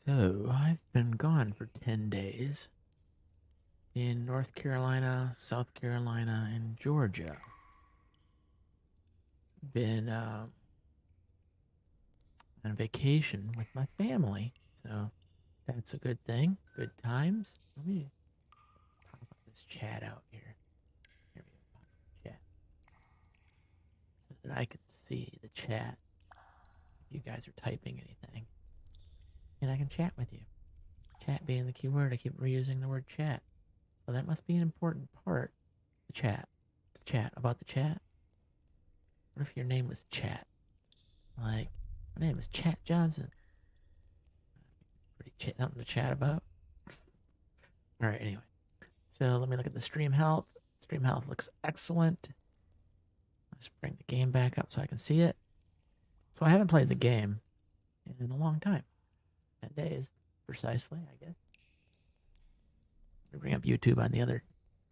So, I've been gone for 10 days in North Carolina, South Carolina, and Georgia. Been on vacation with my family. So, that's a good thing. Good times. Let me pop this chat out here. Here we go. Pop chat. So that I can see the chat if you guys are typing anything. And I can chat with you. Chat being the key word. I keep reusing the word chat. So that must be an important part. The chat. To chat about the chat. What if your name was Chat? Like, my name is Chat Johnson. Pretty something to chat about. All right, anyway. So let me look at the stream health. Stream health looks excellent. Let's bring the game back up so I can see it. So I haven't played the game in a long time. 10 days, precisely, I guess. Let me bring up YouTube on the other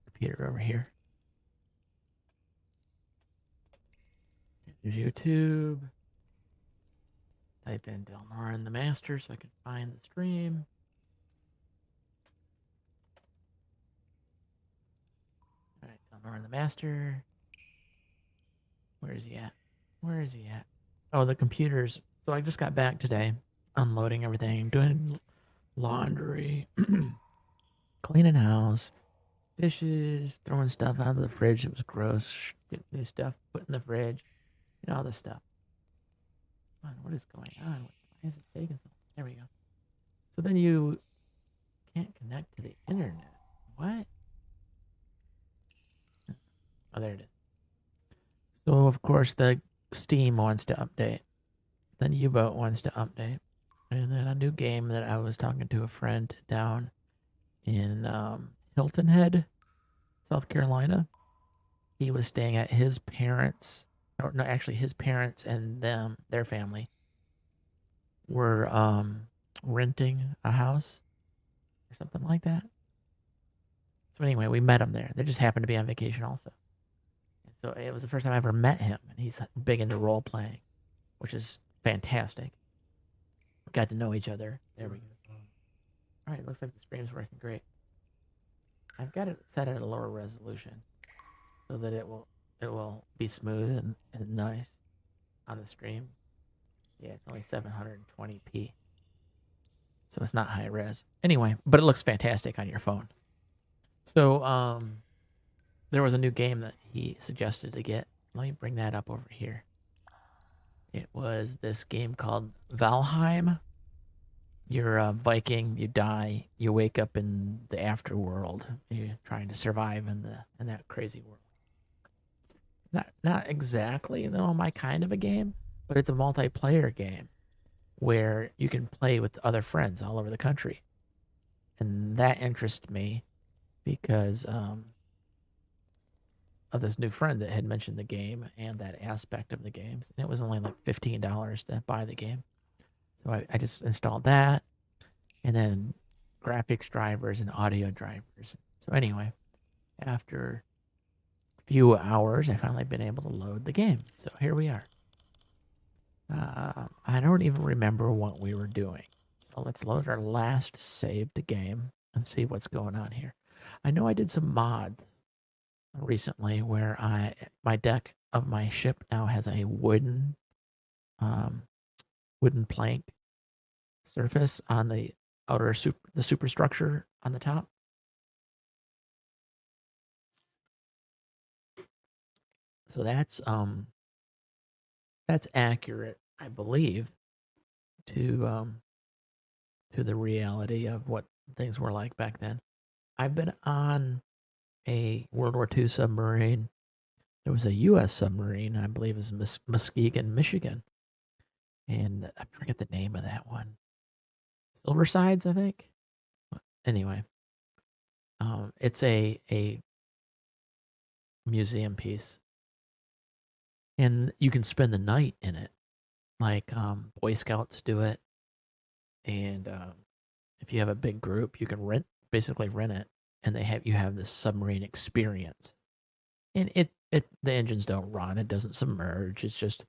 computer over here. There's YouTube. Type in Del Mar and the Master so I can find the stream. All right, Del Mar and the Master. Where is he at? Where is he at? Oh, the computers. So I just got back today, unloading everything, doing laundry, cleaning house, dishes, throwing stuff out of the fridge. It was gross. Get new stuff put in the fridge, all this stuff. Come on, what is going on? Why is it taking so long? There we go. So then you can't connect to the internet. What? Oh, there it is. So of course the Steam wants to update. Then UBoat wants to update. And then a new game that I was talking to a friend down in Hilton Head, South Carolina. He was staying at his parents, or no, actually his parents and their family were renting a house or something like that. So anyway, we met him there. They just happened to be on vacation also. So it was the first time I ever met him, and he's big into role playing, which is fantastic. We got to know each other. There we go. All right, looks like the stream's working great. I've got it set at a lower resolution so that it will be smooth and nice on the stream. Yeah, it's only 720p, so it's not high res. Anyway, but it looks fantastic on your phone. So there was a new game that he suggested to get. Let me bring that up over here. It was this game called Valheim. You're a Viking, you die, you wake up in the afterworld. You're trying to survive in that crazy world. Not exactly my kind of a game, but it's a multiplayer game where you can play with other friends all over the country. And that interests me because of this new friend that had mentioned the game and that aspect of the games. And it was only like $15 to buy the game. So I just installed that and then graphics drivers and audio drivers. So anyway, after a few hours, I finally been able to load the game. So here we are. I don't even remember what we were doing. So let's load our last saved game and see what's going on here. I know I did some mods recently where my deck of my ship now has a wooden plank surface on the outer superstructure on the top. So that's accurate, I believe, to the reality of what things were like back then. I've been on a World War II submarine. There was a U.S. submarine, I believe, it was Muskegon, Michigan, and I forget the name of that one. Silversides, I think. Anyway, it's a museum piece, and you can spend the night in it. Like Boy Scouts do it, and if you have a big group, you can basically rent it, and you have this submarine experience. And the engines don't run, it doesn't submerge. It's just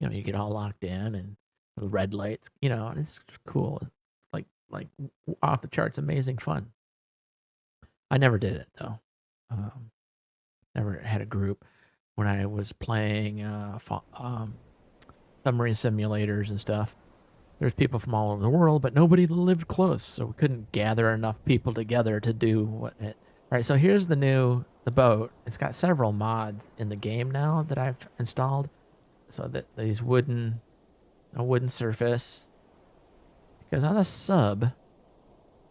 you get all locked in and the red lights, and it's cool. Like like off the charts amazing fun. I never did it though. Never had a group. When I was playing submarine simulators and stuff, there's people from all over the world, but nobody lived close, so we couldn't gather enough people together to do what it. All right, so here's the boat. It's got several mods in the game now that I've installed, so that a wooden surface. Because on a sub,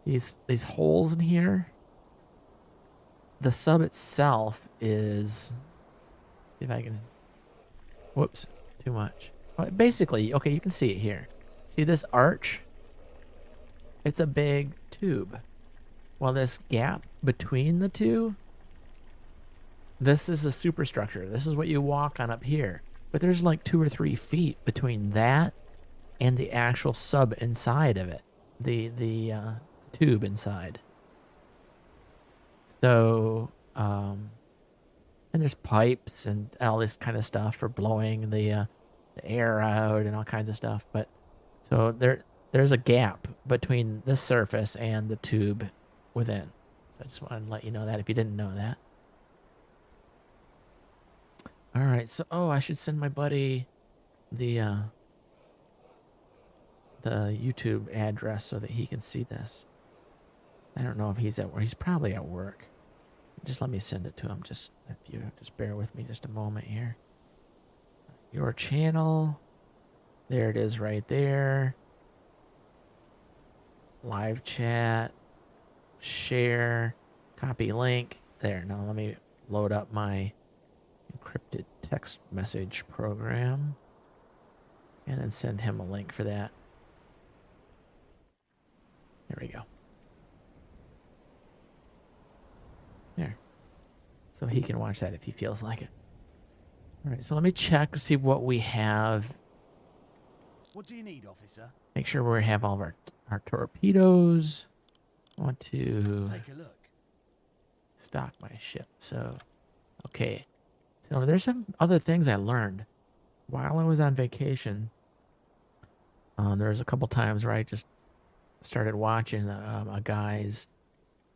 these holes in here, the sub itself is. See if I can. Whoops, too much. Basically, okay, you can see it here. See this arch? It's a big tube. Well, this gap between the two, this is a superstructure. This is what you walk on up here. But there's like 2 or 3 feet between that and the actual sub inside of it. The tube inside. So, and there's pipes and all this kind of stuff for blowing the air out and all kinds of stuff. But so there's a gap between this surface and the tube within. So I just wanted to let you know that if you didn't know that. All right, so I should send my buddy the YouTube address so that he can see this. I don't know if he's at work. He's probably at work. Just let me send it to him. Just if you just bear with me just a moment here. Your channel. There it is right there. Live chat. Share. Copy link. There. Now let me load up my encrypted text message program. And then send him a link for that. There we go. There. So he can watch that if he feels like it. All right, so let me check to see what we have. What do you need, officer? Make sure we have all of our torpedoes. I want to take a look. Stock my ship. So, okay. So there's some other things I learned while I was on vacation. There was a couple times where I just started watching a guy's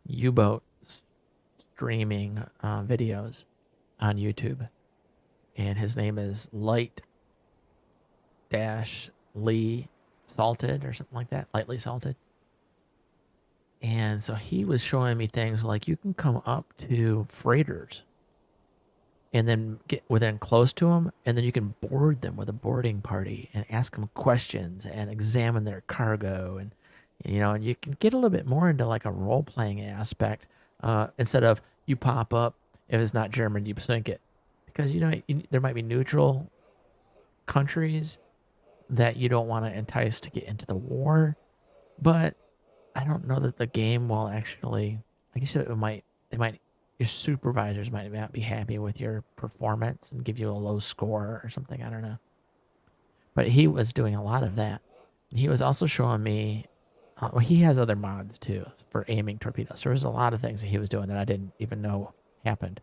UBoat streaming videos on YouTube, and his name is Light-Lee Salted or something like that, Lightly Salted. And so he was showing me things like you can come up to freighters and then get within close to them, and then you can board them with a boarding party and ask them questions and examine their cargo, and and you can get a little bit more into like a role-playing aspect instead of you pop up, if it's not German, you sink it. Because there might be neutral countries that you don't want to entice to get into the war, but I don't know that the game will actually. I guess your supervisors might not be happy with your performance and give you a low score or something. I don't know. But he was doing a lot of that. He was also showing me. Well, he has other mods too for aiming torpedoes. So there's a lot of things that he was doing that I didn't even know happened.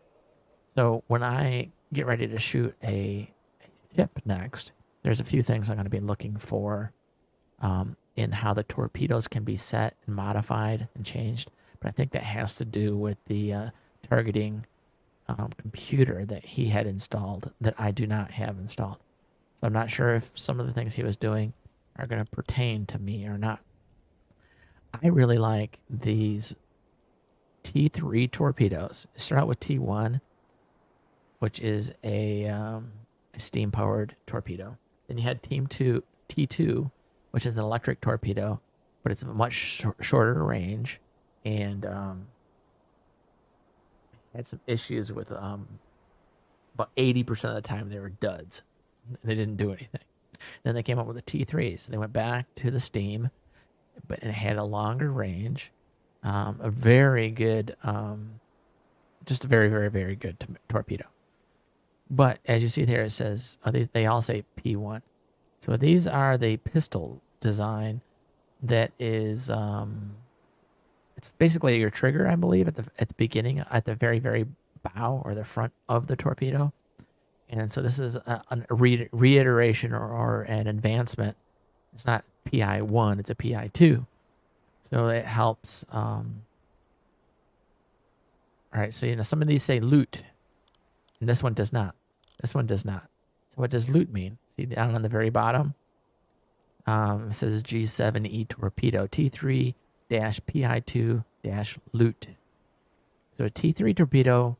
So when I get ready to shoot a ship next, there's a few things I'm going to be looking for in how the torpedoes can be set and modified and changed. But I think that has to do with the targeting computer that he had installed that I do not have installed. So I'm not sure if some of the things he was doing are going to pertain to me or not. I really like these T3 torpedoes. Start out with T1, which is a steam-powered torpedo. Then you had T2, which is an electric torpedo, but it's a much shorter range, and had some issues with about 80% of the time they were duds. They didn't do anything. Then they came up with a T3, so they went back to the steam, but it had a longer range, a very good, just a very, very, very good torpedo. But as you see there, it says, they all say P1. So these are the pistol design that is, it's basically your trigger, I believe, at the beginning, at the very, very bow or the front of the torpedo. And so this is a reiteration or an advancement. It's not PI1, it's a PI2. So it helps. All right, so some of these say loot, and this one does not. This one does not. So what does loot mean? See down on the very bottom? It says G7E torpedo T3-PI2-loot. So a T3 torpedo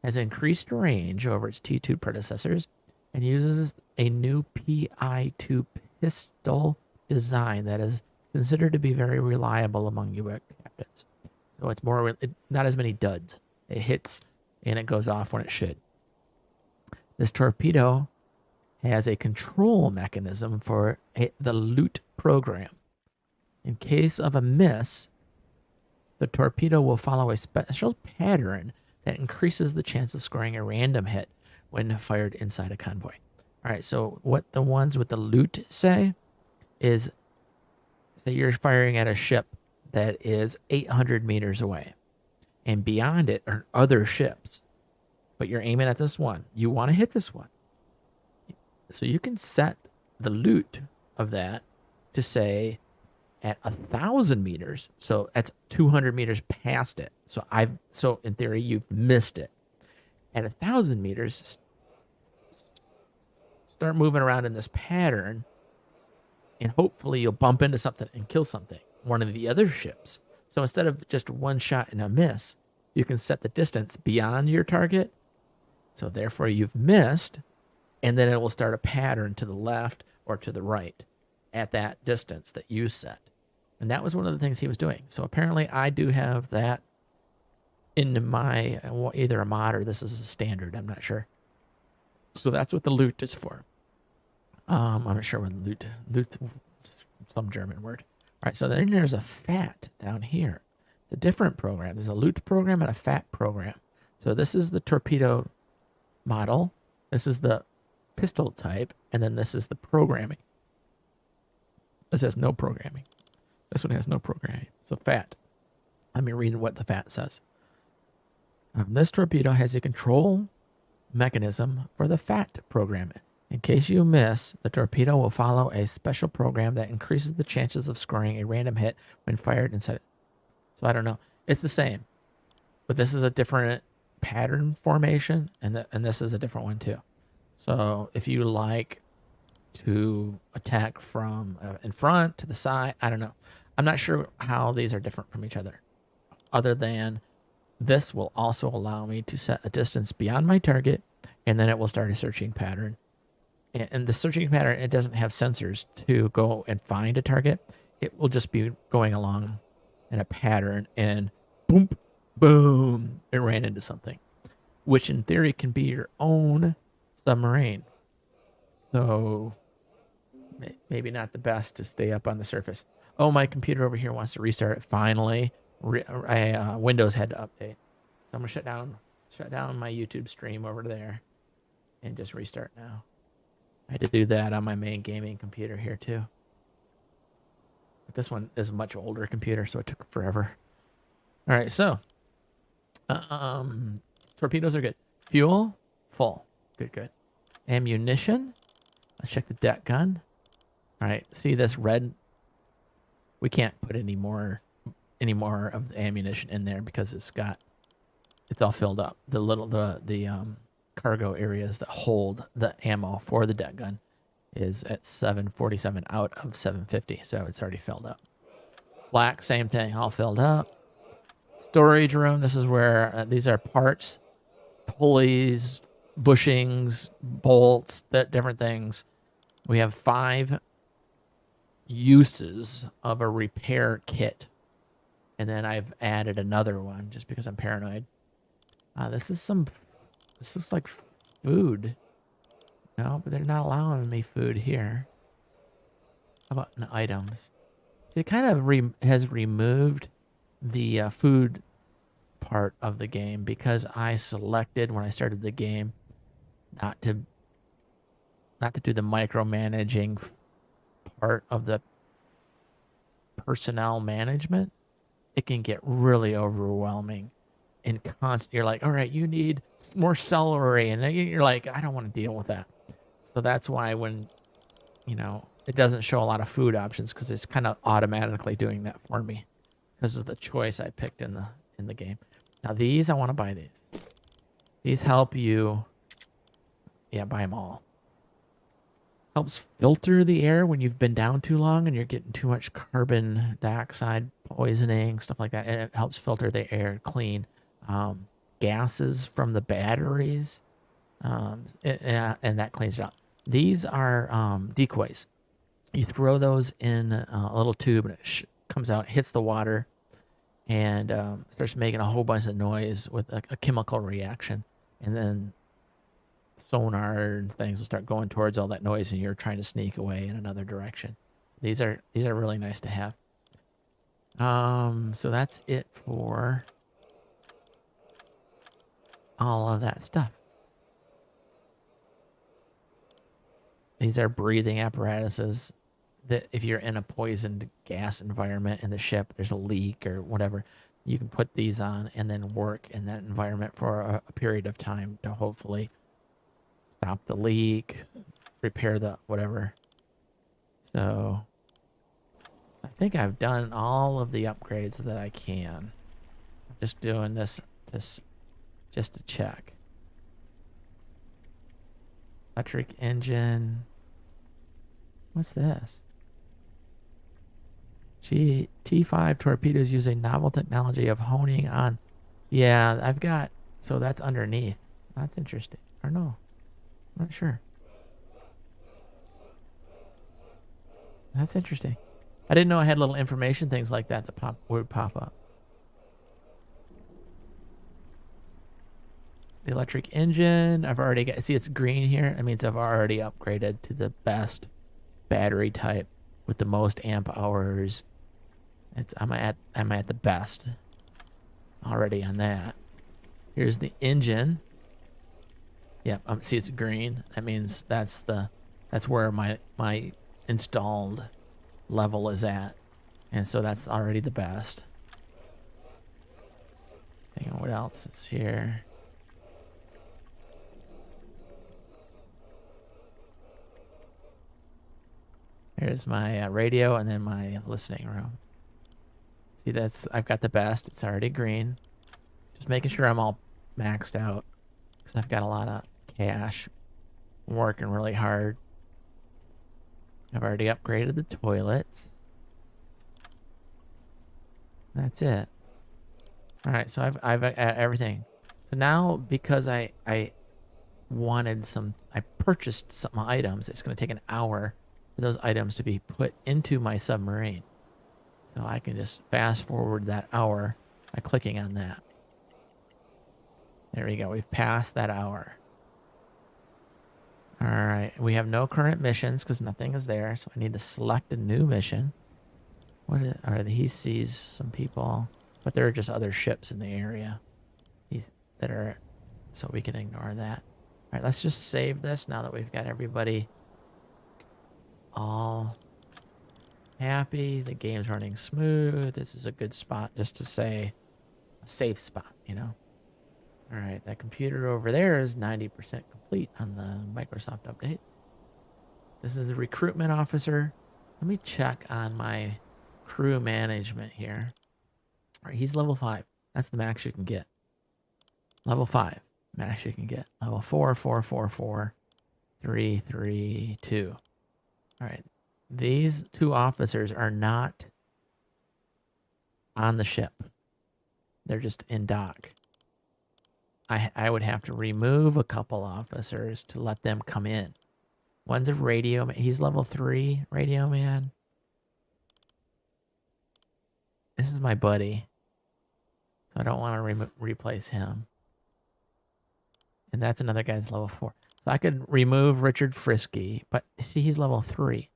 has increased range over its T2 predecessors and uses a new PI2 pistol design that is considered to be very reliable among U.S. captains. So it's not as many duds. It hits and it goes off when it should. This torpedo has a control mechanism for the loot program. In case of a miss, the torpedo will follow a special pattern that increases the chance of scoring a random hit when fired inside a convoy. All right, so what the ones with the loot say is, say you're firing at a ship that is 800 meters away, and beyond it are other ships, but you're aiming at this one. You want to hit this one. So you can set the loot of that to say at 1,000 meters. So that's 200 meters past it. So in theory, you've missed it. At 1,000 meters, start moving around in this pattern, and hopefully you'll bump into something and kill something, one of the other ships. So instead of just one shot and a miss, you can set the distance beyond your target. So therefore you've missed, and then it will start a pattern to the left or to the right at that distance that you set. And that was one of the things he was doing. So apparently I do have that in my, either a mod or this is a standard, I'm not sure. So that's what the loot is for. I'm not sure what loot, some German word. All right, so then there's a FAT down here. It's a different program. There's a loot program and a FAT program. So this is the torpedo model. This is the pistol type, and then this is the programming. This has no programming. This one has no programming. So FAT. Let me read what the FAT says. This torpedo has a control mechanism for the FAT program. In case you miss, the torpedo will follow a special program that increases the chances of scoring a random hit when fired inside it. So I don't know. It's the same, but this is a different pattern formation, and this is a different one too. So if you like to attack from in front to the side, I don't know. I'm not sure how these are different from each other, other than this will also allow me to set a distance beyond my target, and then it will start a searching pattern. And the searching pattern, it doesn't have sensors to go and find a target. It will just be going along in a pattern, and boom, boom, it ran into something, which in theory can be your own submarine. So maybe not the best to stay up on the surface. Oh, my computer over here wants to restart. Finally, Windows had to update. So I'm gonna shut down my YouTube stream over there, and just restart now. I had to do that on my main gaming computer here too. But this one is a much older computer, so it took forever. All right, so torpedoes are good. Fuel, full. Good. Ammunition. Let's check the deck gun. All right, see this red? We can't put any more of the ammunition in there because it's all filled up. The cargo areas that hold the ammo for the deck gun is at 747 out of 750, so it's already filled up. Black, same thing, all filled up. Storage room, this is where these are parts, pulleys, bushings, bolts, different things. We have 5 uses of a repair kit, and then I've added another one just because I'm paranoid. This looks like food. No, but they're not allowing me food here. How about in items? It kind of has removed the food part of the game because I selected when I started the game not to do the micromanaging part of the personnel management. It can get really overwhelming and constant. You're like, all right, you need more celery, and then you're like, I don't want to deal with that. So that's why when it doesn't show a lot of food options, because it's kind of automatically doing that for me. because of the choice I picked in the game. Now these, I want to buy these. These help you. Yeah, buy them all. Helps filter the air when you've been down too long and you're getting too much carbon dioxide poisoning, stuff like that. And it helps filter the air clean. Gases from the batteries, and that cleans it out. These are decoys. You throw those in a little tube and it comes out, hits the water, and starts making a whole bunch of noise with a chemical reaction. And then sonar and things will start going towards all that noise and you're trying to sneak away in another direction. These are really nice to have. So that's it for all of that stuff. These are breathing apparatuses that if you're in a poisoned gas environment in the ship, there's a leak or whatever, you can put these on and then work in that environment for a period of time to hopefully stop the leak, repair the whatever. So I think I've done all of the upgrades that I can. I'm just doing this just to check. Electric engine. What's this? T5 torpedoes use a novel technology of honing on. Yeah, I've got. So that's underneath. That's interesting. Or no. I'm not sure. That's interesting. I didn't know I had little information things like that that would pop up. The electric engine, I've already got. See, it's green here. That means I've already upgraded to the best battery type with the most amp hours. I'm at the best already on that. Here's the engine. Yep, see it's green. That means that's where my installed level is at. And so that's already the best. Hang on, what else is here? Here's my radio and then my listening room. See, I've got the best. It's already green. Just making sure I'm all maxed out because I've got a lot of cash. I'm working really hard. I've already upgraded the toilets. That's it. All right, so I've everything. So now because I purchased some items. It's going to take an hour for those items to be put into my submarine. So I can just fast forward that hour by clicking on that. There we go. We've passed that hour. All right. We have no current missions because nothing is there. So I need to select a new mission. He sees some people, but there are just other ships in the area. So we can ignore that. All right. Let's just save this now that we've got everybody all happy. The game's running smooth. This is a good spot just to say a safe spot, you know. All right, that computer over there is 90% complete on the Microsoft update. This is the recruitment officer. Let me check on my crew management here. All right, he's level 5. That's the max you can get. Level 5, max you can get. Level 4, 4, 4, 4, 3, 3, 2. All right. These two officers are not on the ship. They're just in dock. I would have to remove a couple officers to let them come in. One's a radio man. He's level 3 radio man. This is my buddy. So I don't want to replace him. And that's another guy that's level 4. So I could remove Richard Frisky, but see, he's level 3.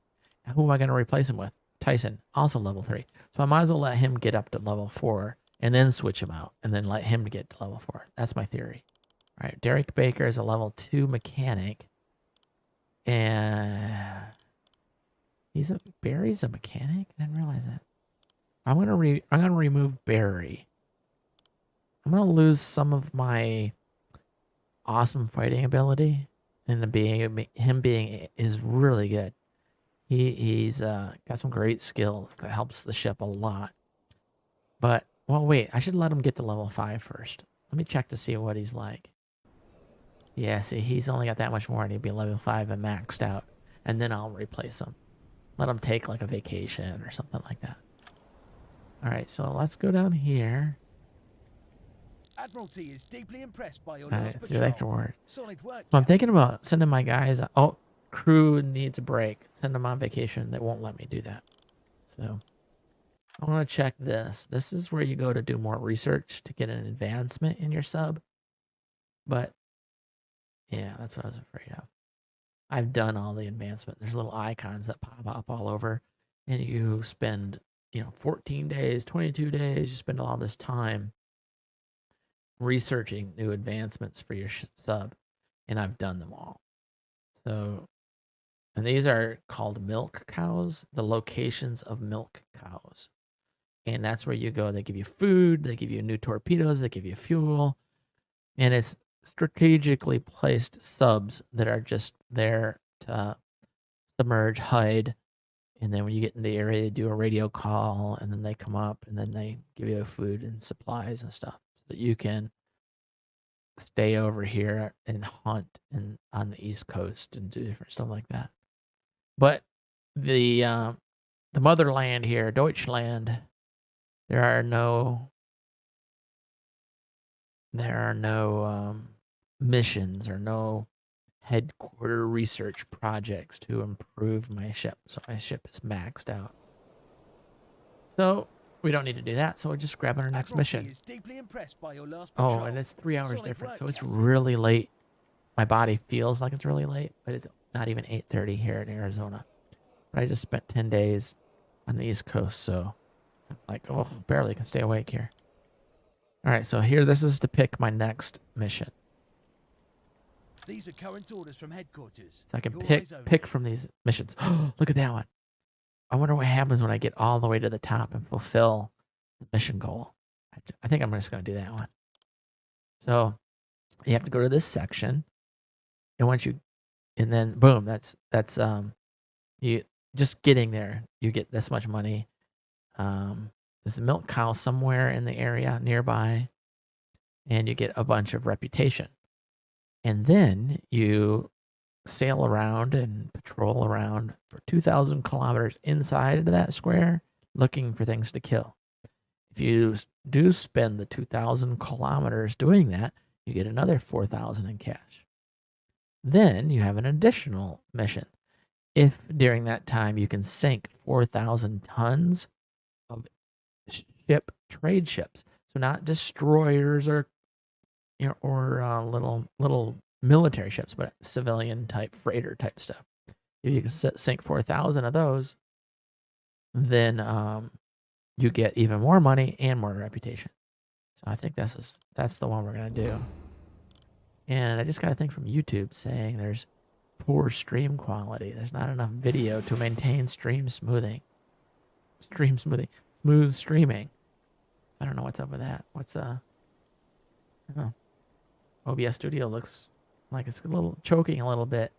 Who am I going to replace him with? Tyson, also level 3. So I might as well let him get up to level 4 and then switch him out and then let him get to level 4. That's my theory. All right, Derek Baker is a level 2 mechanic. And Barry's a mechanic? I didn't realize that. I'm gonna remove Barry. I'm gonna lose some of my awesome fighting ability, and him being is really good. He's got some great skills that helps the ship a lot. But, well, wait. I should let him get to level 5 first. Let me check to see what he's like. Yeah, see, he's only got that much more and he'd be level 5 and maxed out. And then I'll replace him. Let him take like a vacation or something like that. All right, so let's go down here. Admiralty is deeply impressed by your All last right, see, that's the patrol. word. Solid work, So I'm Captain. thinking about sending my guys. Oh, crew needs a break. Send them on vacation. They won't let me do that. So I want to check this. This is where you go to do more research to get an advancement in your sub. But yeah, that's what I was afraid of. I've done all the advancement. There's little icons that pop up all over, and you spend, 14 days, 22 days. You spend all this time researching new advancements for your sub, and I've done them all. So, and these are called milk cows, the locations of milk cows. And that's where you go. They give you food, they give you new torpedoes, they give you fuel, and it's strategically placed subs that are just there to submerge, hide, and then when you get in the area, they do a radio call, and then they come up, and then they give you food and supplies and stuff so that you can stay over here and hunt and on the East Coast and do different stuff like that. But the motherland here, Deutschland, there are no missions or no headquarter research projects to improve my ship. So my ship is maxed out. So we don't need to do that. So we'll just grab our next Admiralty mission. is deeply impressed by your last patrol. Oh, and it's 3 hours Solid different. work, So it's Captain. really late. My body feels like it's really late, but it's not even 8:30 here in Arizona. But I just spent 10 days on the East Coast, so I'm like, oh, barely can stay awake here. All right, so here, this is to pick my next mission. These are current orders from headquarters. So I can Your eyes only. pick from these missions. Look at that one. I wonder what happens when I get all the way to the top and fulfill the mission goal. I think I'm just going to do that one. So you have to go to this section, and and then boom, that's you just getting there. You get this much money. There's a milk cow somewhere in the area nearby, and you get a bunch of reputation. And then you sail around and patrol around for 2,000 kilometers inside of that square looking for things to kill. If you do spend the 2,000 kilometers doing that, you get another 4,000 in cash. Then you have an additional mission. If during that time you can sink 4,000 tons of trade ships, so not destroyers or little military ships, but civilian type freighter type stuff. If you can sink 4,000 of those, then you get even more money and more reputation. So I think that's the one we're gonna do. And I just got a thing from YouTube saying there's poor stream quality. There's not enough video to maintain smooth streaming. I don't know what's up with that. Oh, OBS Studio looks like it's choking a little bit.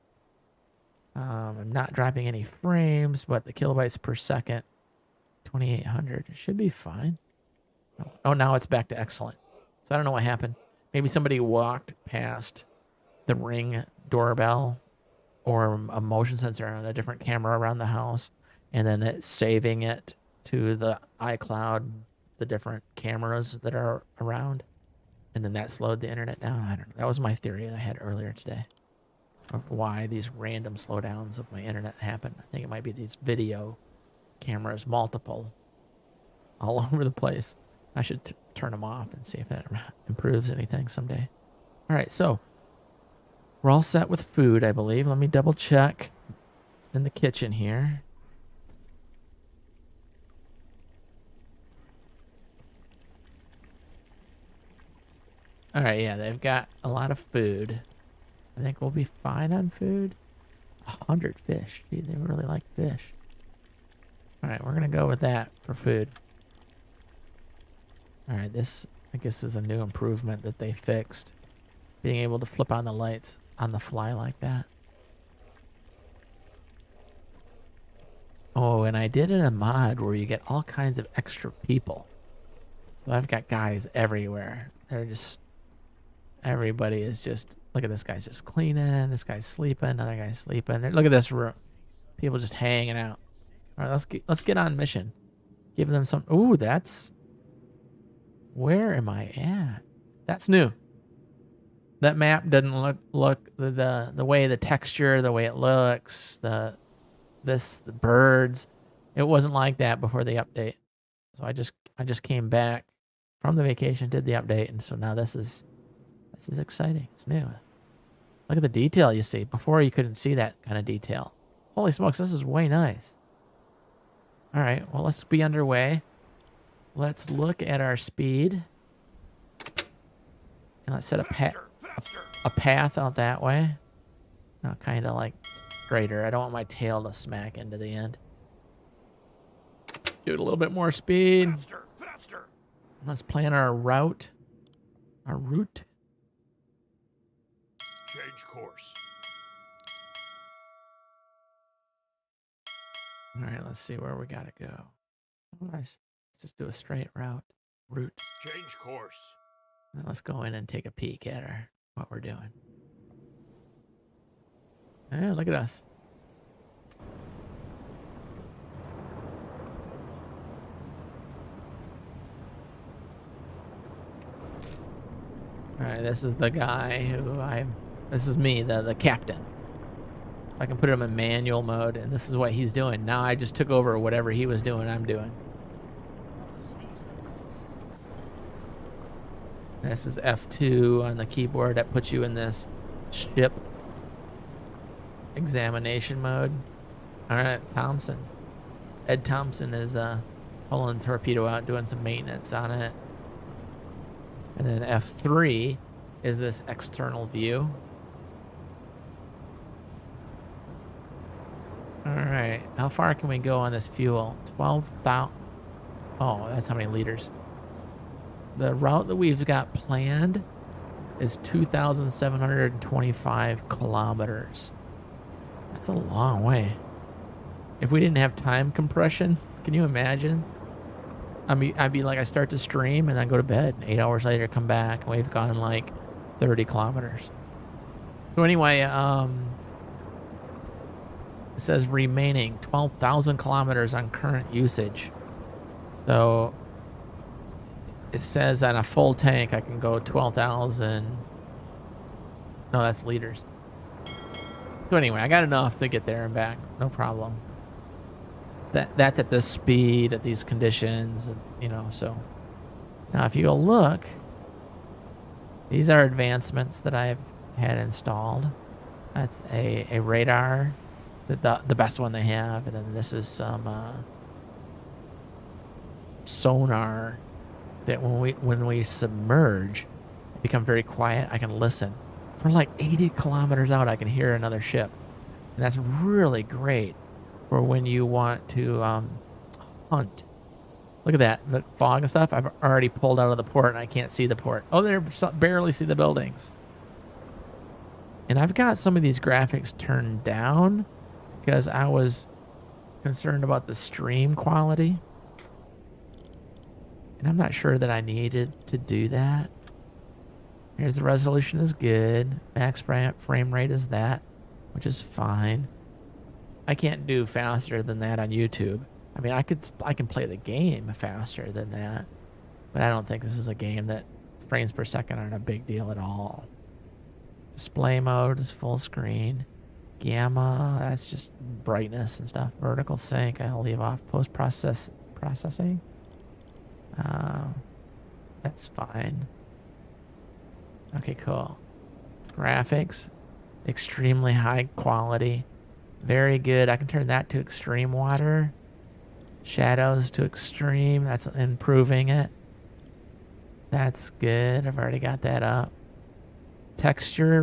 I'm not dropping any frames, but the kilobytes per second, 2,800, should be fine. Oh, now it's back to excellent. So I don't know what happened. Maybe somebody walked past the Ring doorbell or a motion sensor on a different camera around the house, and then it's saving it to the iCloud, the different cameras that are around, and then that slowed the internet down. I don't know. That was my theory that I had earlier today of why these random slowdowns of my internet happen. I think it might be these video cameras, multiple, all over the place. I should turn them off and see if that improves anything someday. All right, so we're all set with food, I believe. Let me double check in the kitchen here. All right, yeah, they've got a lot of food. I think we'll be fine on food. 100 fish. Gee, they really like fish. All right, we're going to go with that for food. All right, this, I guess, is a new improvement that they fixed. Being able to flip on the lights on the fly like that. Oh, and I did in a mod where you get all kinds of extra people. So I've got guys everywhere. They're just, everybody is just, look at this guy's just cleaning. This guy's sleeping. Another guy's sleeping. Look at this room. People just hanging out. All right, let's get on mission. Give them some. Ooh, that's. Where am I at? That's new. That map doesn't look the way the texture, the way it looks, the birds. It wasn't like that before the update. So I just came back from the vacation, did the update, and so now this is exciting. It's new. Look at the detail you see. Before you couldn't see that kind of detail. Holy smokes, this is way nice. All right, well, let's be underway. Let's look at our speed. And let's set a path out that way. No, kind of like straighter. I don't want my tail to smack into the end. Give it a little bit more speed. Faster. Let's plan our route. Change course. All right, let's see where we gotta go. Oh, nice. Let's just do a straight route. Change course. Now let's go in and take a peek at what we're doing. Yeah, look at us. All right, this is the guy this is me, the captain. I can put him in manual mode, and this is what he's doing. Now I just took over whatever he was doing, I'm doing. This is F2 on the keyboard. That puts you in this ship examination mode. All right, Thompson. Ed Thompson is pulling the torpedo out, doing some maintenance on it. And then F3 is this external view. All right, how far can we go on this fuel? 12,000. Oh, that's how many liters. The route that we've got planned is 2,725 kilometers. That's a long way. If we didn't have time compression, can you imagine? I'd be like, I start to stream and then go to bed. 8 hours later, come back, and we've gone like 30 kilometers. So anyway, it says remaining 12,000 kilometers on current usage. So it says on a full tank, I can go 12,000. No, that's liters. So anyway, I got enough to get there and back. No problem. That's at this speed, at these conditions, you know, so. Now, if you look, these are advancements that I've had installed. That's a radar, the best one they have, and then this is some sonar that when we submerge, become very quiet. I can listen for like 80 kilometers out. I can hear another ship, and that's really great for when you want to hunt. Look at that, the fog and stuff. I've already pulled out of the port, and I can't see the port. Oh, there, barely see the buildings. And I've got some of these graphics turned down because I was concerned about the stream quality. And I'm not sure that I needed to do that. Here's the resolution is good. Max frame rate is that, which is fine. I can't do faster than that on YouTube. I mean, I can play the game faster than that, but I don't think this is a game that frames per second aren't a big deal at all. Display mode is full screen. Gamma, that's just brightness and stuff. Vertical sync, I'll leave off. Processing. That's fine. Okay, cool. Graphics, extremely high quality. Very good. I can turn that to extreme water. Shadows to extreme. That's improving it. That's good. I've already got that up. Texture